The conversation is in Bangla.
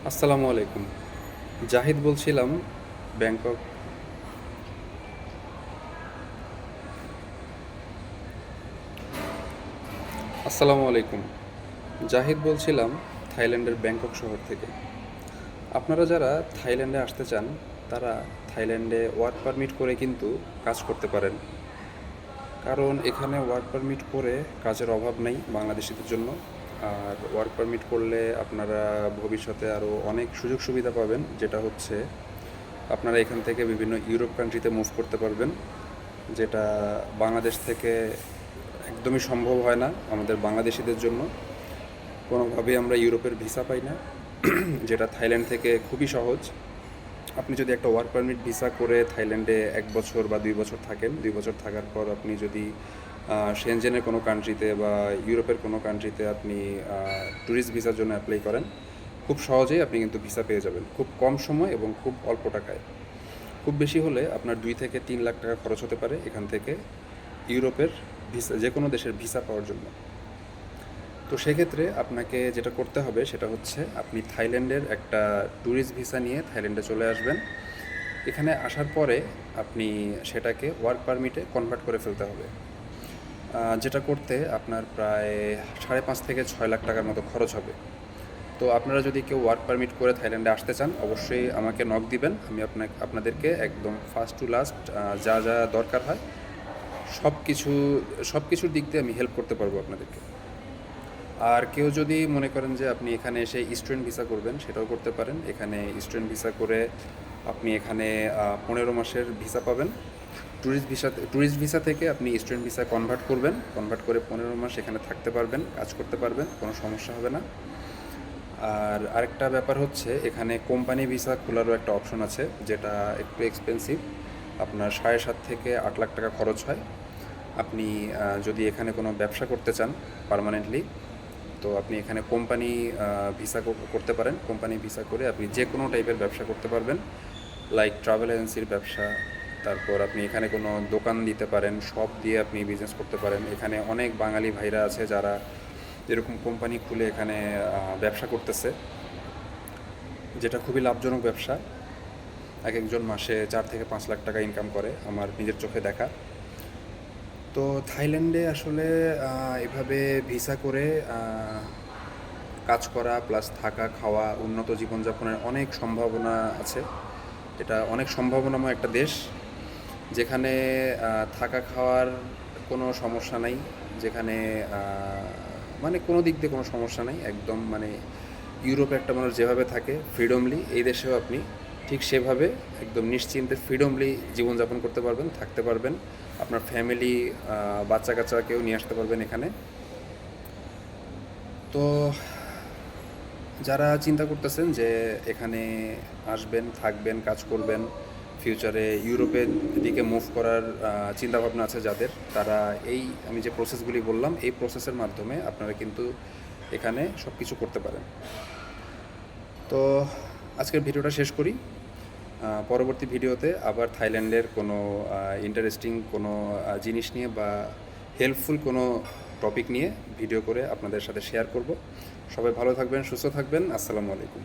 আসসালামু আলাইকুম। জাহিদ বলছিলাম, ব্যাংকক। আসসালামু আলাইকুম। জাহিদ বলছিলাম, থাইল্যান্ডের ব্যাংকক শহর থেকে। আপনারা যারা থাইল্যান্ডে আসতে চান, তারা থাইল্যান্ডে ওয়ার্ক পারমিট করে কিন্তু কাজ করতে পারেন। কারণ এখানে ওয়ার্ক পারমিট করে কাজের অভাব নেই বাংলাদেশিদের জন্য। আর ওয়ার্ক পারমিট করলে আপনারা ভবিষ্যতে আরও অনেক সুযোগ সুবিধা পাবেন, যেটা হচ্ছে আপনারা এখান থেকে বিভিন্ন ইউরোপ কান্ট্রিতে মুভ করতে পারবেন, যেটা বাংলাদেশ থেকে একদমই সম্ভব হয় না আমাদের বাংলাদেশিদের জন্য। কোনোভাবেই আমরা ইউরোপের ভিসা পাই না, যেটা থাইল্যান্ড থেকে খুবই সহজ। আপনি যদি একটা ওয়ার্ক পারমিট ভিসা করে থাইল্যান্ডে 1 বছর বা 2 বছর থাকেন, 2 বছর থাকার পর আপনি যদি সেনজেনের কোনো কান্ট্রিতে বা ইউরোপের কোনো কান্ট্রিতে আপনি ট্যুরিস্ট ভিসার জন্য অ্যাপ্লাই করেন, খুব সহজেই আপনি কিন্তু ভিসা পেয়ে যাবেন, খুব কম সময় এবং খুব অল্প টাকায়। খুব বেশি হলে আপনার 2 থেকে 3 লাখ টাকা খরচ হতে পারে এখান থেকে ইউরোপের ভিসা, যে কোনো দেশের ভিসা পাওয়ার জন্য। তো সেক্ষেত্রে আপনাকে যেটা করতে হবে সেটা হচ্ছে আপনি থাইল্যান্ডের একটা ট্যুরিস্ট ভিসা নিয়ে থাইল্যান্ডে চলে আসবেন। এখানে আসার পরে আপনি সেটাকে ওয়ার্ক পারমিটে কনভার্ট করে ফেলতে হবে। যেটা করতে আপনার প্রায় 5.5 থেকে 6 লাখ টাকার মতো খরচ হবে। তো আপনারা যদি কেউ ওয়ার্ক পারমিট করে থাইল্যান্ডে আসতে চান, অবশ্যই আমাকে নক দিবেন। আমি আপনাদেরকে একদম ফার্স্ট টু লাস্ট যা যা দরকার হয় সব কিছু সব কিছুর দিক দিয়ে আমি হেল্প করতে পারবো আপনাদেরকে। আর কেউ যদি মনে করেন যে আপনি এখানে এসে স্টুডেন্ট ভিসা করবেন, সেটাও করতে পারেন। এখানে স্টুডেন্ট ভিসা করে আপনি এখানে 15 মাসের ভিসা পাবেন। ট্যুরিস্ট ভিসা থেকে আপনি স্টুডেন্ট ভিসা কনভার্ট করবেন, কনভার্ট করে 15 মাস এখানে থাকতে পারবেন, কাজ করতে পারবেন, কোনো সমস্যা হবে না। আর আরেকটা ব্যাপার হচ্ছে, এখানে কোম্পানি ভিসা খোলারও একটা অপশন আছে, যেটা একটু এক্সপেন্সিভ। আপনার 7.5 থেকে 8 লাখ টাকা খরচ হয়। আপনি যদি এখানে কোনো ব্যবসা করতে চান পার্মানেন্টলি, তো আপনি এখানে কোম্পানি ভিসা করতে পারেন। কোম্পানি ভিসা করে আপনি যে কোনো টাইপের ব্যবসা করতে পারবেন, লাইক ট্রাভেল এজেন্সির ব্যবসা। তারপর আপনি এখানে কোনো দোকান দিতে পারেন, শপ দিয়ে আপনি বিজনেস করতে পারেন। এখানে অনেক বাঙালি ভাইরা আছে যারা এরকম কোম্পানি খুলে এখানে ব্যবসা করতেছে, যেটা খুবই লাভজনক ব্যবসা। এক একজন মাসে 4 থেকে 5 লাখ টাকা ইনকাম করে, আমার নিজের চোখে দেখা। তো থাইল্যান্ডে আসলে এভাবে ভিসা করে কাজ করা প্লাস থাকা খাওয়া, উন্নত জীবনযাপনের অনেক সম্ভাবনা আছে। এটা অনেক সম্ভাবনাময় একটা দেশ, যেখানে থাকা খাওয়ার কোনো সমস্যা নাই, যেখানে মানে কোনো দিক দিয়ে কোনো সমস্যা নাই একদম। মানে ইউরোপে একটা মানুষ যেভাবে থাকে ফ্রিডমলি, এই দেশেও আপনি ঠিক সেভাবে একদম নিশ্চিন্তে ফ্রিডমলি জীবনযাপন করতে পারবেন, থাকতে পারবেন। আপনার ফ্যামিলি, বাচ্চা কাচ্চাকেও নিয়ে আসতে পারবেন এখানে। তো যারা চিন্তা করতেছেন যে এখানে আসবেন, থাকবেন, কাজ করবেন, ফিউচারে ইউরোপের দিকে মুভ করার চিন্তাভাবনা আছে যাদের, তারা এই আমি যে প্রসেসগুলি বললাম, এই প্রসেসের মাধ্যমে আপনারা কিন্তু এখানে সব কিছু করতে পারেন। তো আজকের ভিডিওটা শেষ করি। পরবর্তী ভিডিওতে আবার থাইল্যান্ডের কোনো ইন্টারেস্টিং কোনো জিনিস নিয়ে বা হেল্পফুল কোনো টপিক নিয়ে ভিডিও করে আপনাদের সাথে শেয়ার করব। সবাই ভালো থাকবেন, সুস্থ থাকবেন। আসসালামু আলাইকুম।